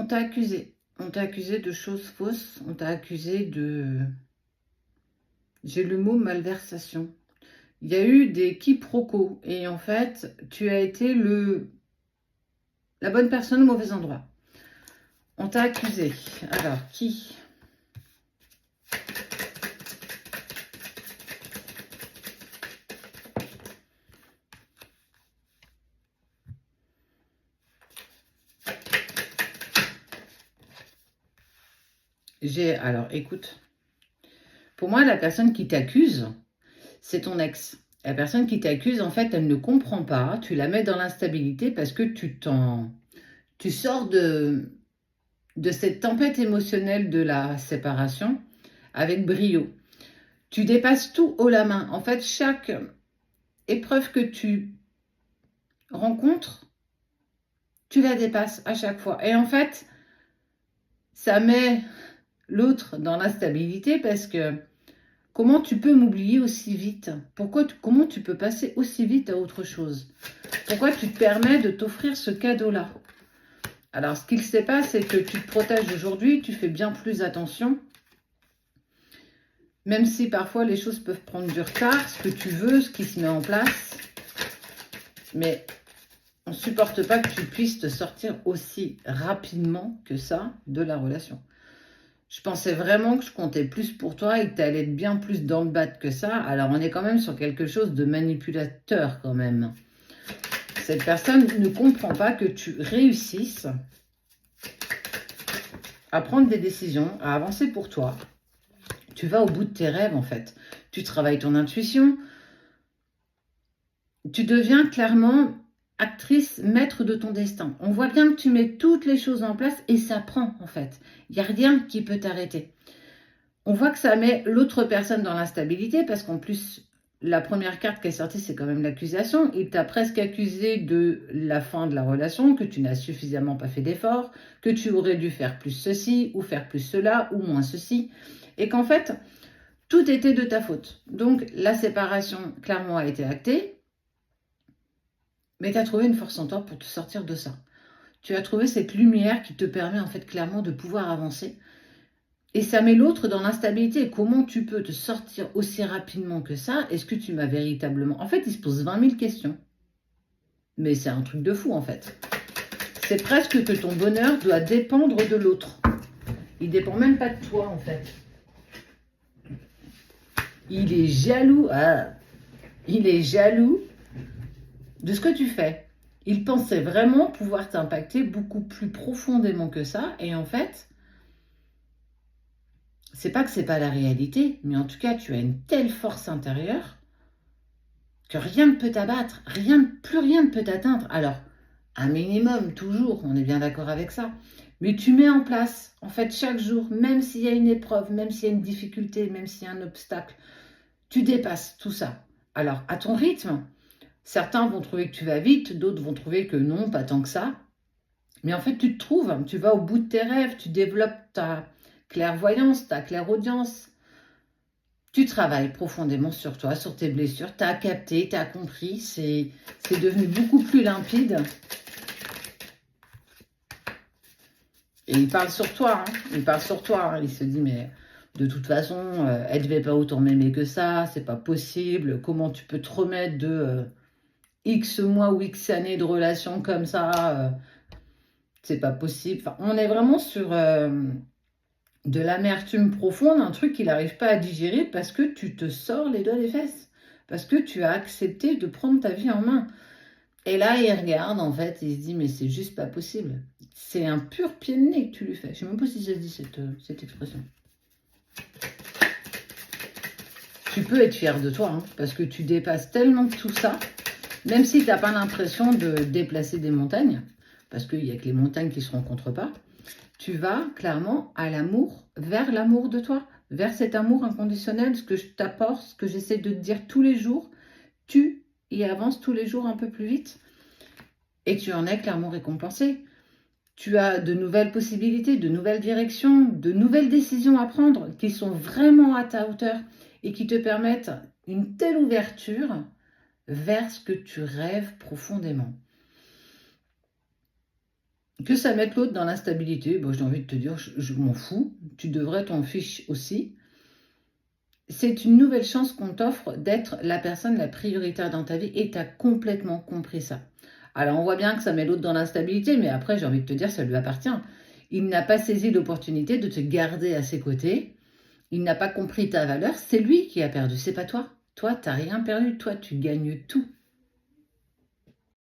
t'a accusé. On t'a accusé de choses fausses. On t'a accusé de... J'ai le mot malversation. Il y a eu des quiproquos. Et en fait, tu as été la bonne personne au mauvais endroit. On t'a accusé. Alors, qui? Alors, écoute. Pour moi, la personne qui t'accuse, c'est ton ex. La personne qui t'accuse, en fait, elle ne comprend pas. Tu la mets dans l'instabilité parce que tu sors de cette tempête émotionnelle de la séparation avec brio. Tu dépasses tout haut la main. En fait, chaque épreuve que tu rencontres, tu la dépasses à chaque fois. Et en fait, ça met l'autre dans l'instabilité parce que comment tu peux m'oublier aussi vite? Comment tu peux passer aussi vite à autre chose? Pourquoi tu te permets de t'offrir ce cadeau-là? Alors, ce qu'il ne sait pas, c'est que tu te protèges aujourd'hui, tu fais bien plus attention. Même si parfois les choses peuvent prendre du retard, ce que tu veux, ce qui se met en place. Mais on ne supporte pas que tu puisses te sortir aussi rapidement que ça de la relation. Je pensais vraiment que je comptais plus pour toi et que tu allais être bien plus dans le bat que ça. Alors, on est quand même sur quelque chose de manipulateur quand même. Cette personne ne comprend pas que tu réussisses à prendre des décisions, à avancer pour toi. Tu vas au bout de tes rêves, en fait. Tu travailles ton intuition. Tu deviens clairement actrice, maître de ton destin. On voit bien que tu mets toutes les choses en place et ça prend, en fait. Il n'y a rien qui peut t'arrêter. On voit que ça met l'autre personne dans l'instabilité parce qu'en plus, la première carte qui est sortie, c'est quand même l'accusation. Il t'a presque accusé de la fin de la relation, que tu n'as suffisamment pas fait d'efforts, que tu aurais dû faire plus ceci, ou faire plus cela, ou moins ceci. Et qu'en fait, tout était de ta faute. Donc, la séparation, clairement, a été actée. Mais tu as trouvé une force en toi pour te sortir de ça. Tu as trouvé cette lumière qui te permet, en fait, clairement, de pouvoir avancer. Et ça met l'autre dans l'instabilité. Comment tu peux te sortir aussi rapidement que ça? Est-ce que tu m'as véritablement... En fait, il se pose 20 000 questions. Mais c'est un truc de fou, en fait. C'est presque que ton bonheur doit dépendre de l'autre. Il dépend même pas de toi, en fait. Il est jaloux. Ah, il est jaloux de ce que tu fais. Il pensait vraiment pouvoir t'impacter beaucoup plus profondément que ça. Et en fait... c'est pas que c'est pas la réalité, mais en tout cas, tu as une telle force intérieure que rien ne peut t'abattre, plus rien ne peut t'atteindre. Alors, un minimum, toujours, on est bien d'accord avec ça. Mais tu mets en place, en fait, chaque jour, même s'il y a une épreuve, même s'il y a une difficulté, même s'il y a un obstacle, tu dépasses tout ça. Alors, à ton rythme, certains vont trouver que tu vas vite, d'autres vont trouver que non, pas tant que ça. Mais en fait, tu te trouves, tu vas au bout de tes rêves, tu développes ta clairvoyance, ta clairaudience. Tu travailles profondément sur toi, sur tes blessures. Tu as capté, tu as compris. C'est devenu beaucoup plus limpide. Et il parle sur toi. Hein. Il parle sur toi. Hein. Il se dit, mais de toute façon, elle ne devait pas autant m'aimer que ça. C'est pas possible. Comment tu peux te remettre de X mois ou X années de relation comme ça c'est pas possible. Enfin, on est vraiment sur... de l'amertume profonde, un truc qu'il n'arrive pas à digérer parce que tu te sors les doigts des fesses, parce que tu as accepté de prendre ta vie en main. Et là, il regarde, en fait, il se dit, mais c'est juste pas possible. C'est un pur pied de nez que tu lui fais. Je sais même pas si ça se dit cette expression. Tu peux être fier de toi, hein, parce que tu dépasses tellement tout ça, même si tu n'as pas l'impression de déplacer des montagnes, parce qu'il n'y a que les montagnes qui ne se rencontrent pas. Tu vas clairement à l'amour, vers l'amour de toi, vers cet amour inconditionnel, ce que je t'apporte, ce que j'essaie de te dire tous les jours. Tu y avances tous les jours un peu plus vite et tu en es clairement récompensé. Tu as de nouvelles possibilités, de nouvelles directions, de nouvelles décisions à prendre qui sont vraiment à ta hauteur et qui te permettent une telle ouverture vers ce que tu rêves profondément. Que ça mette l'autre dans l'instabilité, j'ai envie de te dire, je m'en fous. Tu devrais t'en fiche aussi. C'est une nouvelle chance qu'on t'offre d'être la personne la prioritaire dans ta vie et tu as complètement compris ça. Alors on voit bien que ça met l'autre dans l'instabilité, mais après j'ai envie de te dire, ça lui appartient. Il n'a pas saisi l'opportunité de te garder à ses côtés. Il n'a pas compris ta valeur. C'est lui qui a perdu, c'est pas toi. Toi, tu n'as rien perdu. Toi, tu gagnes tout.